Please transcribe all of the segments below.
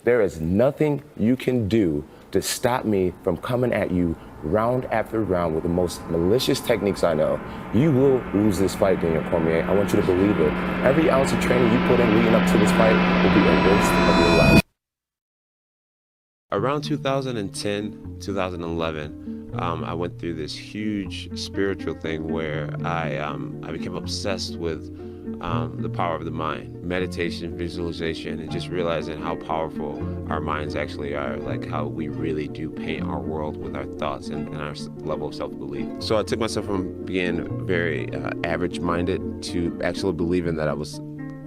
There is nothing you can do to stop me from coming at you round after round with the most malicious techniques I know. You will lose this fight, Daniel Cormier. I want you to believe it. Every ounce of training you put in leading up to this fight will be a waste of your life. Around 2010, 2011, I went through this huge spiritual thing where I became obsessed with the power of the mind, meditation, visualization, and just realizing how powerful our minds actually are, like how we really do paint our world with our thoughts and our level of self-belief. So I took myself from being very average-minded to actually believing that I was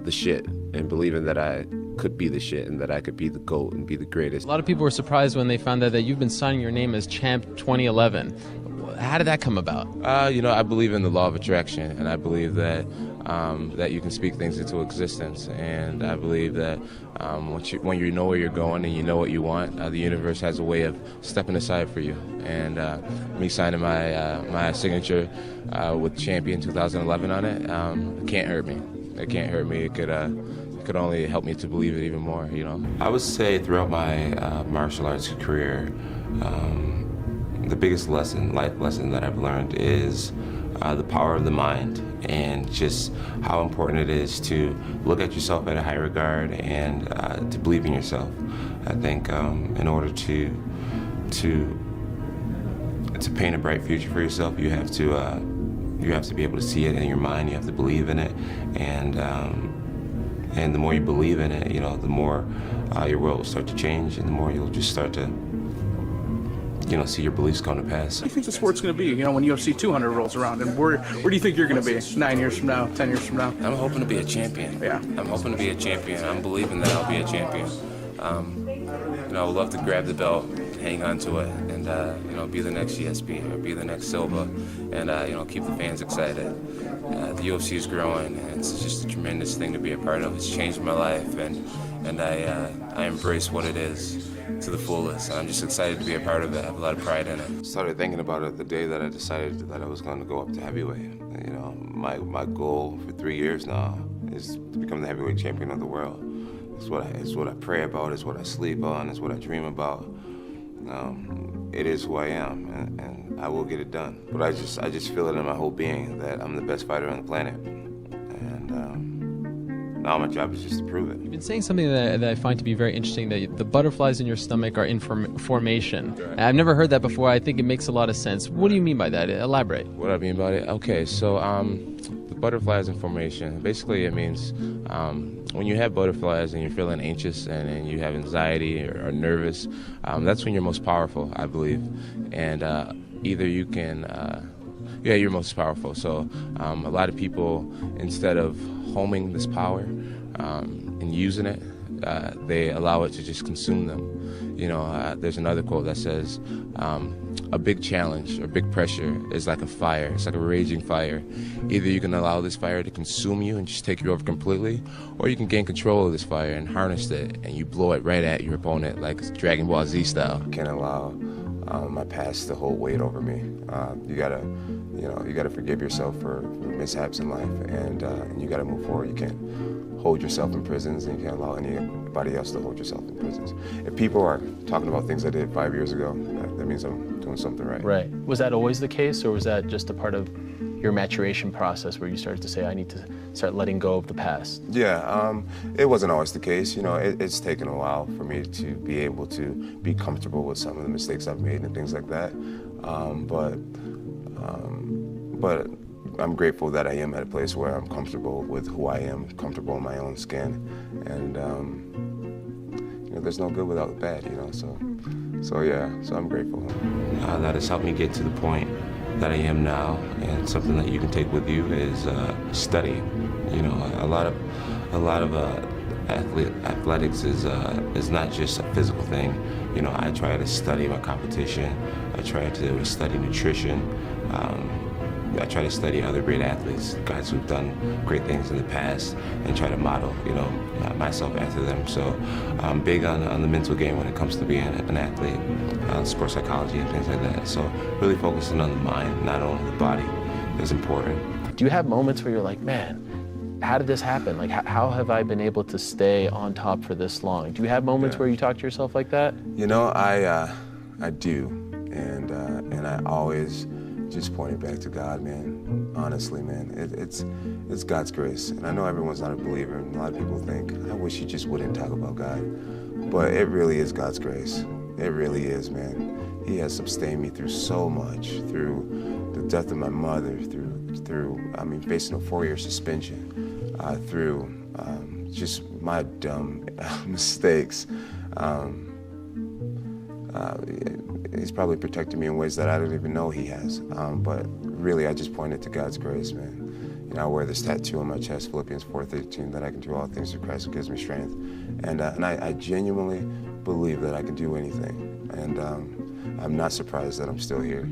the shit and believing that I could be the shit and that I could be the GOAT and be the greatest. A lot of people were surprised when they found out that you've been signing your name as Champ 2011. How did that come about? I believe in the law of attraction, and I believe that that you can speak things into existence. And I believe that when you know where you're going and you know what you want, the universe has a way of stepping aside for you. And me signing my signature with Champion 2011 on it, it can't hurt me. It can't hurt me. It could only help me to believe it even more, I would say throughout my martial arts career, the biggest life lesson that I've learned is the power of the mind and just how important it is to look at yourself at a high regard and to believe in yourself. I think in order to paint a bright future for yourself, you have to be able to see it in your mind. You have to believe in it, and the more you believe in it, the more your world will start to change, and the more you'll just start to see your beliefs come to pass. What do you think the sport's going to be, when UFC 200 rolls around? And where do you think you're going to be 9 years from now, 10 years from now? I'm hoping to be a champion. Yeah. I'm hoping to be a champion. I'm believing that I'll be a champion. I would love to grab the belt, hang on to it, and be the next GSP or be the next Silva, and keep the fans excited. The UFC is growing, and it's just a tremendous thing to be a part of. It's changed my life, and I embrace what it is to the fullest. I'm just excited to be a part of it. I have a lot of pride in it. Started thinking about it the day that I decided that I was going to go up to heavyweight. My goal for 3 years now is to become the heavyweight champion of the world. It's what I pray about. It's what I sleep on. It's what I dream about. It is who I am, and I will get it done. But I just feel it in my whole being that I'm the best fighter on the planet, and now my job is just to prove it. You've been saying something that I find to be very interesting, that the butterflies in your stomach are in formation. I've never heard that before. I think it makes a lot of sense. What do you mean by that? Elaborate. What I mean by it? Okay, so the butterflies in formation, basically it means when you have butterflies and you're feeling anxious and you have anxiety or nervous, that's when you're most powerful, I believe. And either you can, you're most powerful. So a lot of people, instead of homing this power and using it, they allow it to just consume them. There's another quote that says, a big challenge or big pressure is like a fire. It's like a raging fire. Either you can allow this fire to consume you and just take you over completely, or you can gain control of this fire and harness it, and you blow it right at your opponent, like Dragon Ball Z style. Can't allow my past to hold weight over me. You gotta forgive yourself for mishaps in life, and you gotta move forward. You can't hold yourself in prisons, and you can't allow anybody else to hold yourself in prisons. If people are talking about things I did 5 years ago, that means I'm doing something right. Right. Was that always the case, or was that just a part of your maturation process where you started to say, I need to start letting go of the past? Yeah, it wasn't always the case. It's taken a while for me to be able to be comfortable with some of the mistakes I've made and things like that. But I'm grateful that I am at a place where I'm comfortable with who I am, comfortable in my own skin, and there's no good without the bad, so I'm grateful. That has helped me get to the point that I am now, and something that you can take with you is study. A lot of athletics is not just a physical thing. I try to study my competition. I try to study nutrition. I try to study other great athletes, guys who've done great things in the past, and try to model, myself after them. So I'm big on the mental game when it comes to being an athlete, sports psychology and things like that. So really focusing on the mind, not only the body, is important. Do you have moments where you're like, man, how did this happen? Like, how have I been able to stay on top for this long? Do you have moments where you talk to yourself like that? You know, I do, and I always just point it back to God, man. Honestly, man, it's God's grace, and I know everyone's not a believer, and a lot of people think, I wish you just wouldn't talk about God, but it really is God's grace. It really is, man. He has sustained me through so much, through the death of my mother, through facing a 4-year suspension, through just my dumb mistakes. He's probably protected me in ways that I don't even know he has. But really, I just point it to God's grace, man. You know, I wear this tattoo on my chest, Philippians 4:13, that I can do all things through Christ who gives me strength. And I genuinely believe that I can do anything. And I'm not surprised that I'm still here.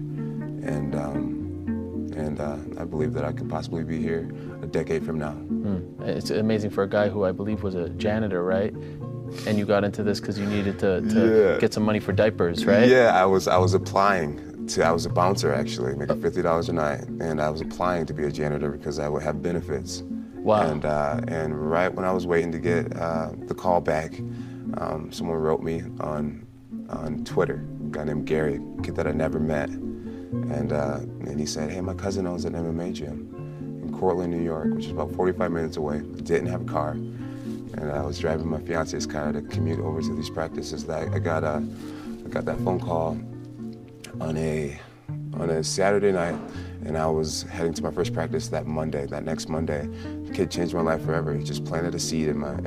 And I believe that I could possibly be here a decade from now. It's amazing for a guy who I believe was a janitor, right? And you got into this because you needed to get some money for diapers, right? Yeah, I was applying to, I was a bouncer actually, making $50 a night, and I was applying to be a janitor because I would have benefits. Wow. And right when I was waiting to get the call back, someone wrote me on Twitter, a guy named Gary, a kid that I never met, and he said, hey, my cousin owns an MMA gym in Cortland, New York, which is about 45 minutes away. Didn't have a car. And I was driving my fiance's car to commute over to these practices. I got that phone call on a Saturday night, and I was heading to my first practice that next Monday. The kid changed my life forever. He just planted a seed in my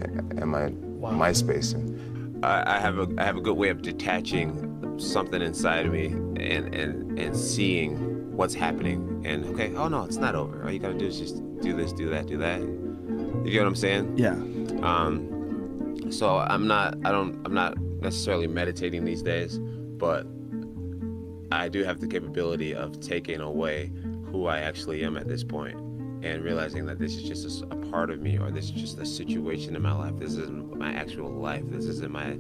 MySpace. And I have a good way of detaching something inside of me and seeing what's happening. And okay, oh no, it's not over. All you gotta do is just do this, do that, do that. You get what I'm saying? Yeah. So I'm not necessarily meditating these days, but I do have the capability of taking away who I actually am at this point and realizing that this is just a part of me, or this is just a situation in my life. This isn't my actual life. This isn't my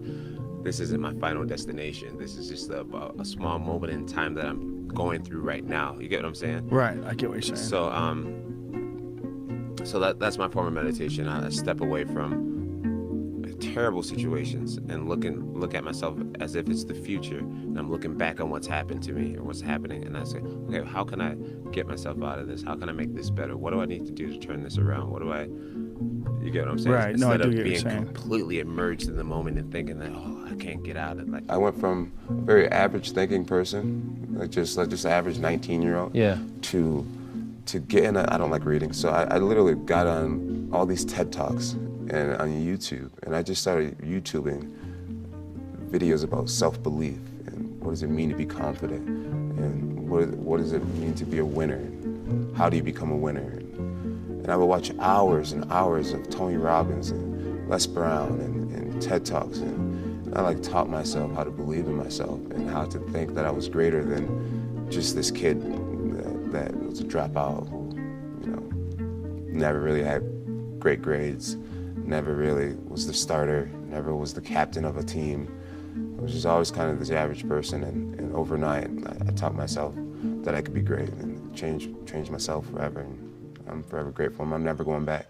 final destination. This is just a small moment in time that I'm going through right now. You get what I'm saying? Right. I get what you're saying. So that's my form of meditation. I step away from terrible situations and look at myself as if it's the future, and I'm looking back on what's happened to me or what's happening, and I say, okay, how can I get myself out of this? How can I make this better? What do I need to do to turn this around? You get what I'm saying? Right. No, I do get what you're Instead of being saying. completely immersed in the moment and thinking that, oh, I can't get out of it. I went from a very average thinking person, like just average 19-year-old, Yeah. to get in I don't like reading, so I literally got on all these TED Talks and on YouTube, and I just started YouTubing videos about self-belief and what does it mean to be confident, and what does it mean to be a winner, and how do you become a winner. And I would watch hours and hours of Tony Robbins and Les Brown and TED Talks, and I taught myself how to believe in myself and how to think that I was greater than just this kid that was a dropout who, never really had great grades, never really was the starter, never was the captain of a team. I was just always kind of this average person, and overnight I taught myself that I could be great and change myself forever, and I'm forever grateful. I'm never going back.